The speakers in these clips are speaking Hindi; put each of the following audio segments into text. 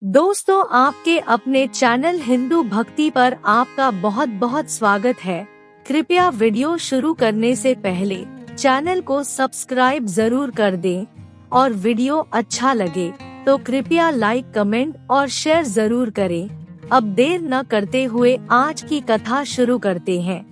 दोस्तों, आपके अपने चैनल हिंदू भक्ति पर आपका बहुत बहुत स्वागत है। कृपया वीडियो शुरू करने से पहले चैनल को सब्सक्राइब जरूर कर दें और वीडियो अच्छा लगे तो कृपया लाइक, कमेंट और शेयर जरूर करें। अब देर न करते हुए आज की कथा शुरू करते हैं।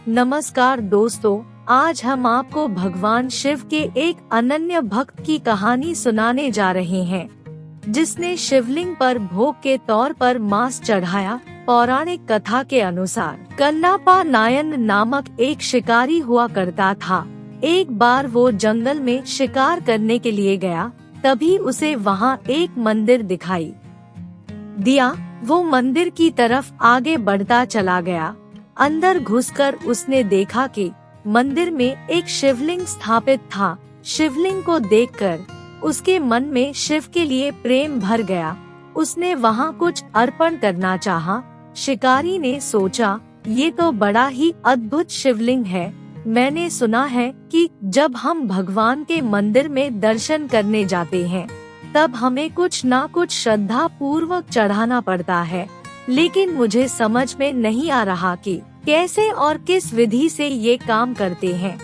नमस्कार दोस्तों, आज हम आपको भगवान शिव के एक अनन्य भक्त की कहानी सुनाने जा रहे हैं, जिसने शिवलिंग पर भोग के तौर पर मांस चढ़ाया। पौराणिक कथा के अनुसार कन्नापा नायन नामक एक शिकारी हुआ करता था। एक बार वो जंगल में शिकार करने के लिए गया, तभी उसे वहाँ एक मंदिर दिखाई दिया। वो मंदिर की तरफ आगे बढ़ता चला गया। अंदर घुसकर उसने देखा कि मंदिर में एक शिवलिंग स्थापित था। शिवलिंग को देखकर उसके मन में शिव के लिए प्रेम भर गया। उसने वहाँ कुछ अर्पण करना चाहा। शिकारी ने सोचा, ये तो बड़ा ही अद्भुत शिवलिंग है। मैंने सुना है कि जब हम भगवान के मंदिर में दर्शन करने जाते हैं, तब हमें कुछ ना कुछ श्रद्धा पूर्वक चढ़ाना पड़ता है, लेकिन मुझे समझ में नहीं आ रहा कि कैसे और किस विधि से ये काम करते हैं।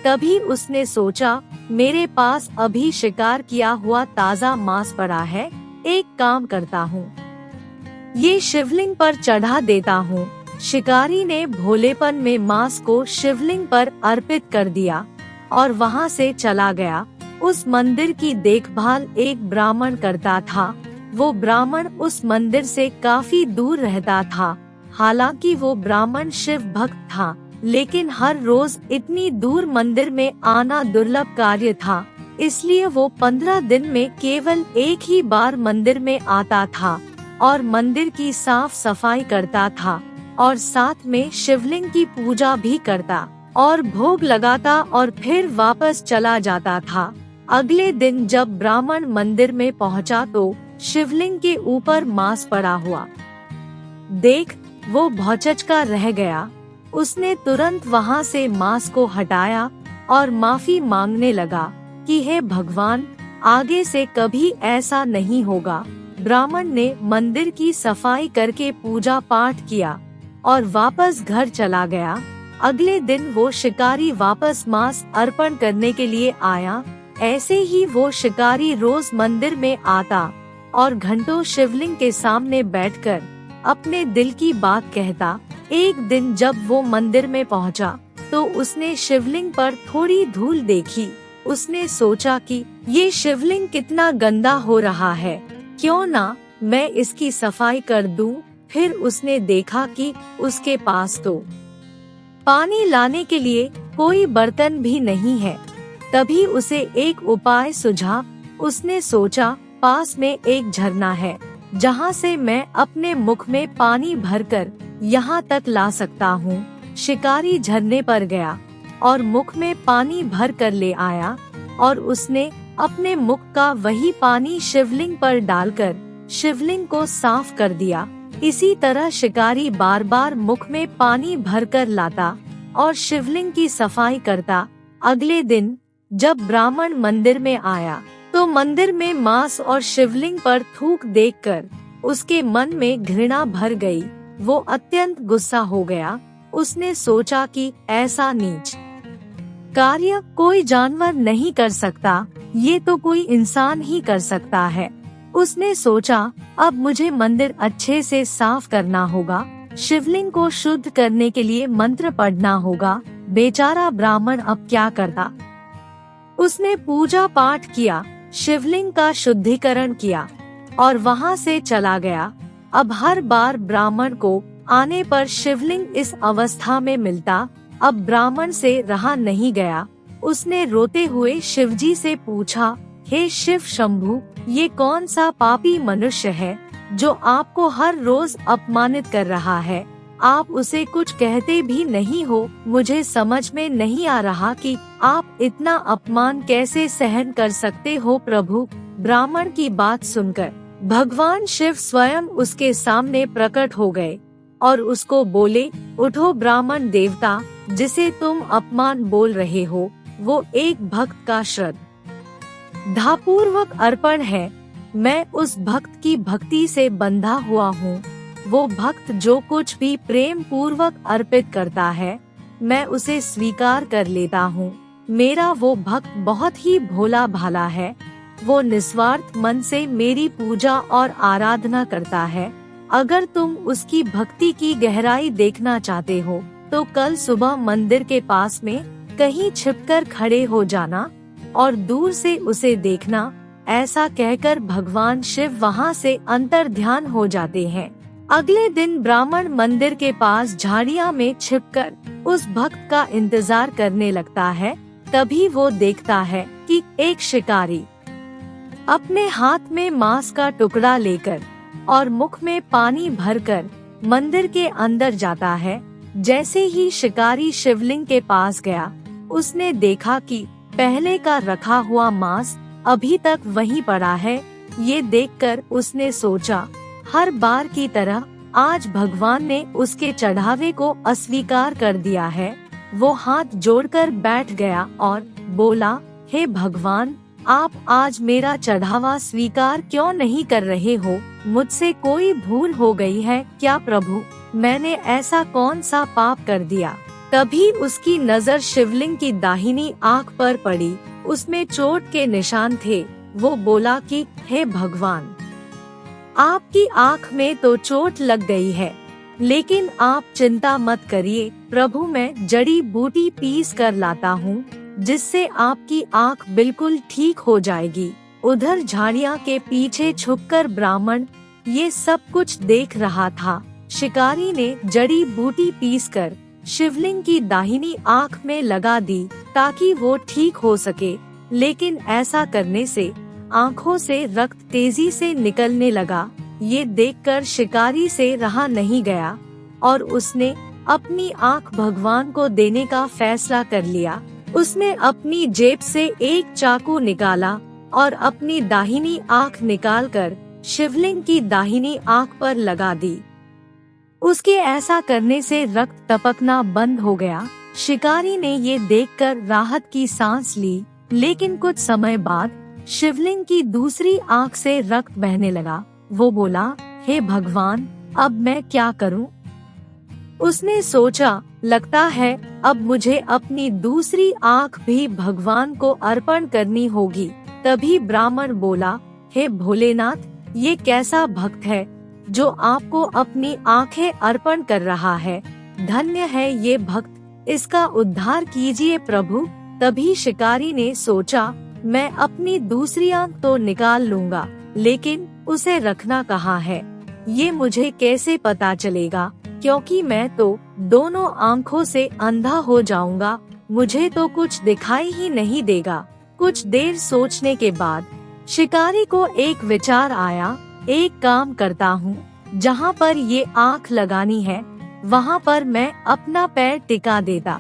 तभी उसने सोचा, मेरे पास अभी शिकार किया हुआ ताज़ा मांस पड़ा है। एक काम करता हूँ, ये शिवलिंग पर चढ़ा देता हूँ। शिकारी ने भोलेपन में मांस को शिवलिंग पर अर्पित कर दिया और वहाँ से चला गया। उस मंदिर की देखभाल एक ब्राह्मण करता था। वो ब्राह्मण उस मंदिर से काफी दूर रहता था। हालांकि वो ब्राह्मण शिव भक्त था, लेकिन हर रोज इतनी दूर मंदिर में आना दुर्लभ कार्य था। इसलिए वो 15 दिन में केवल एक ही बार मंदिर में आता था और मंदिर की साफ सफाई करता था और साथ में शिवलिंग की पूजा भी करता और भोग लगाता और फिर वापस चला जाता था। अगले दिन जब ब्राह्मण मंदिर में पहुंचा तो शिवलिंग के ऊपर मांस पड़ा हुआ देख वो भौचक्का रह गया। उसने तुरंत वहाँ से मांस को हटाया और माफी मांगने लगा कि हे भगवान, आगे से कभी ऐसा नहीं होगा। ब्राह्मण ने मंदिर की सफाई करके पूजा पाठ किया और वापस घर चला गया। अगले दिन वो शिकारी वापस मांस अर्पण करने के लिए आया। ऐसे ही वो शिकारी रोज मंदिर में आता और घंटों शिवलिंग के सामने बैठकर अपने दिल की बात कहता। एक दिन जब वो मंदिर में पहुंचा तो उसने शिवलिंग पर थोड़ी धूल देखी। उसने सोचा कि ये शिवलिंग कितना गंदा हो रहा है, क्यों ना मैं इसकी सफाई कर दूं। फिर उसने देखा कि उसके पास तो पानी लाने के लिए कोई बर्तन भी नहीं है। तभी उसे एक उपाय सूझा। उसने सोचा, पास में एक झरना है जहाँ से मैं अपने मुख में पानी भरकर यहाँ तक ला सकता हूँ। शिकारी झरने पर गया और मुख में पानी भर कर ले आया और उसने अपने मुख का वही पानी शिवलिंग पर डालकर शिवलिंग को साफ कर दिया। इसी तरह शिकारी बार बार मुख में पानी भरकर लाता और शिवलिंग की सफाई करता। अगले दिन जब ब्राह्मण मंदिर में आया तो मंदिर में मांस और शिवलिंग पर थूक देखकर उसके मन में घृणा भर गई। वो अत्यंत गुस्सा हो गया। उसने सोचा कि ऐसा नीच कार्य कोई जानवर नहीं कर सकता, ये तो कोई इंसान ही कर सकता है। उसने सोचा, अब मुझे मंदिर अच्छे से साफ करना होगा। शिवलिंग को शुद्ध करने के लिए मंत्र पढ़ना होगा। बेचारा ब्राह्मण अब क्या करता। उसने पूजा पाठ किया, शिवलिंग का शुद्धिकरण किया और वहाँ से चला गया। अब हर बार ब्राह्मण को आने पर शिवलिंग इस अवस्था में मिलता। अब ब्राह्मण से रहा नहीं गया। उसने रोते हुए शिवजी से पूछा, हे शिव शंभु, ये कौन सा पापी मनुष्य है जो आपको हर रोज अपमानित कर रहा है। आप उसे कुछ कहते भी नहीं हो। मुझे समझ में नहीं आ रहा कि आप इतना अपमान कैसे सहन कर सकते हो प्रभु। ब्राह्मण की बात सुनकर भगवान शिव स्वयं उसके सामने प्रकट हो गए और उसको बोले, उठो ब्राह्मण देवता, जिसे तुम अपमान बोल रहे हो वो एक भक्त का श्रद्धापूर्वक अर्पण है। मैं उस भक्त की भक्ति से बंधा हुआ हूँ। वो भक्त जो कुछ भी प्रेम पूर्वक अर्पित करता है, मैं उसे स्वीकार कर लेता हूँ। मेरा वो भक्त बहुत ही भोला भाला है। वो निस्वार्थ मन से मेरी पूजा और आराधना करता है। अगर तुम उसकी भक्ति की गहराई देखना चाहते हो तो कल सुबह मंदिर के पास में कहीं छिपकर खड़े हो जाना और दूर से उसे देखना। ऐसा कहकर भगवान शिव वहाँ से अंतर्ध्यान हो जाते हैं। अगले दिन ब्राह्मण मंदिर के पास झाड़ियाँ में छिपकर उस भक्त का इंतजार करने लगता है। तभी वो देखता है कि एक शिकारी अपने हाथ में मांस का टुकड़ा लेकर और मुख में पानी भरकर मंदिर के अंदर जाता है। जैसे ही शिकारी शिवलिंग के पास गया, उसने देखा कि पहले का रखा हुआ मांस अभी तक वहीं पड़ा है। ये देखकर उसने सोचा, हर बार की तरह आज भगवान ने उसके चढ़ावे को अस्वीकार कर दिया है। वो हाथ जोड़कर बैठ गया और बोला, हे भगवान, आप आज मेरा चढ़ावा स्वीकार क्यों नहीं कर रहे हो? मुझसे कोई भूल हो गई है क्या प्रभु? मैंने ऐसा कौन सा पाप कर दिया? तभी उसकी नजर शिवलिंग की दाहिनी आंख पर पड़ी। उसमें चोट के निशान थे। वो बोला कि हे भगवान, आपकी आंख में तो चोट लग गई है, लेकिन आप चिंता मत करिए प्रभु, मैं जड़ी बूटी पीस कर लाता हूँ जिससे आपकी आंख बिल्कुल ठीक हो जाएगी। उधर झाड़ियाँ के पीछे छुपकर ब्राह्मण ये सब कुछ देख रहा था। शिकारी ने जड़ी बूटी पीसकर शिवलिंग की दाहिनी आंख में लगा दी ताकि वो ठीक हो सके, लेकिन ऐसा करने से आंखों से रक्त तेजी से निकलने लगा। ये देखकर शिकारी से रहा नहीं गया और उसने अपनी आंख भगवान को देने का फैसला कर लिया। उसने अपनी जेब से एक चाकू निकाला और अपनी दाहिनी आंख निकालकर शिवलिंग की दाहिनी आंख पर लगा दी। उसके ऐसा करने से रक्त टपकना बंद हो गया। शिकारी ने ये देखकर राहत की सांस ली, लेकिन कुछ समय बाद शिवलिंग की दूसरी आंख से रक्त बहने लगा। वो बोला, हे भगवान, अब मैं क्या करूं? उसने सोचा, लगता है अब मुझे अपनी दूसरी आंख भी भगवान को अर्पण करनी होगी। तभी ब्राह्मण बोला, हे भोलेनाथ, ये कैसा भक्त है जो आपको अपनी आंखें अर्पण कर रहा है? धन्य है ये भक्त, इसका उद्धार कीजिए प्रभु। तभी शिकारी ने सोचा, मैं अपनी दूसरी आंख तो निकाल लूंगा, लेकिन उसे रखना कहाँ है? ये मुझे कैसे पता चलेगा, क्योंकि मैं तो दोनों आंखों से अंधा हो जाऊंगा। मुझे तो कुछ दिखाई ही नहीं देगा। कुछ देर सोचने के बाद शिकारी को एक विचार आया। एक काम करता हूँ, जहाँ पर ये आंख लगानी है वहाँ पर मैं अपना पैर टिका देता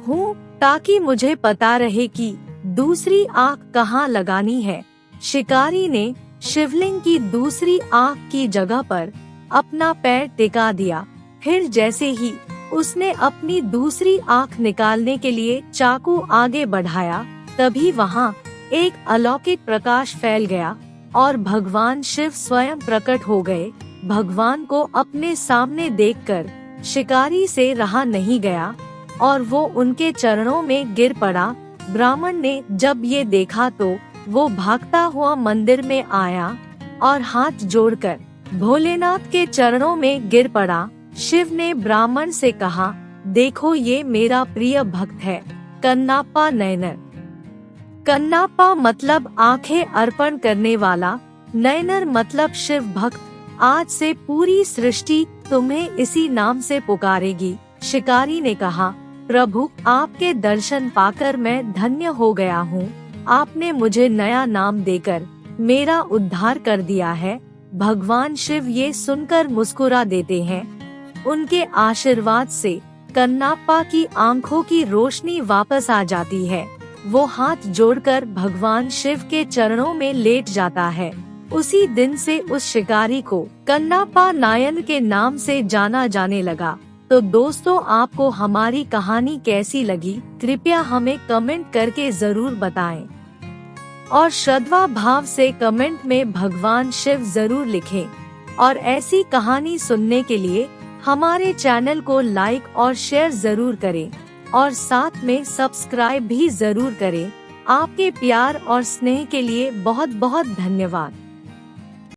हूँ, ताकि मुझे पता रहे कि दूसरी आंख कहाँ लगानी है। शिकारी ने शिवलिंग की दूसरी आंख की जगह पर अपना पैर टिका दिया। फिर जैसे ही उसने अपनी दूसरी आंख निकालने के लिए चाकू आगे बढ़ाया, तभी वहाँ एक अलौकिक प्रकाश फैल गया और भगवान शिव स्वयं प्रकट हो गए। भगवान को अपने सामने देखकर शिकारी से रहा नहीं गया और वो उनके चरणों में गिर पड़ा। ब्राह्मण ने जब ये देखा तो वो भागता हुआ मंदिर में आया और हाथ जोड़कर भोलेनाथ के चरणों में गिर पड़ा। शिव ने ब्राह्मण से कहा, देखो ये मेरा प्रिय भक्त है, कन्नाप्पा नयनर। कन्नाप्पा मतलब आंखें अर्पण करने वाला, नयनर मतलब शिव भक्त। आज से पूरी सृष्टि तुम्हें इसी नाम से पुकारेगी। शिकारी ने कहा, प्रभु, आपके दर्शन पाकर मैं धन्य हो गया हूँ। आपने मुझे नया नाम देकर मेरा उद्धार कर दिया है। भगवान शिव ये सुनकर मुस्कुरा देते हैं। उनके आशीर्वाद से कन्नाप्पा की आंखों की रोशनी वापस आ जाती है। वो हाथ जोड़कर भगवान शिव के चरणों में लेट जाता है। उसी दिन से उस शिकारी को कन्नाप्पा नायन के नाम से जाना जाने लगा। तो दोस्तों, आपको हमारी कहानी कैसी लगी? कृपया हमें कमेंट करके जरूर बताएं। और श्रद्धा भाव से कमेंट में भगवान शिव जरूर लिखें। और ऐसी कहानी सुनने के लिए हमारे चैनल को लाइक और शेयर जरूर करें और साथ में सब्सक्राइब भी जरूर करें। आपके प्यार और स्नेह के लिए बहुत बहुत धन्यवाद।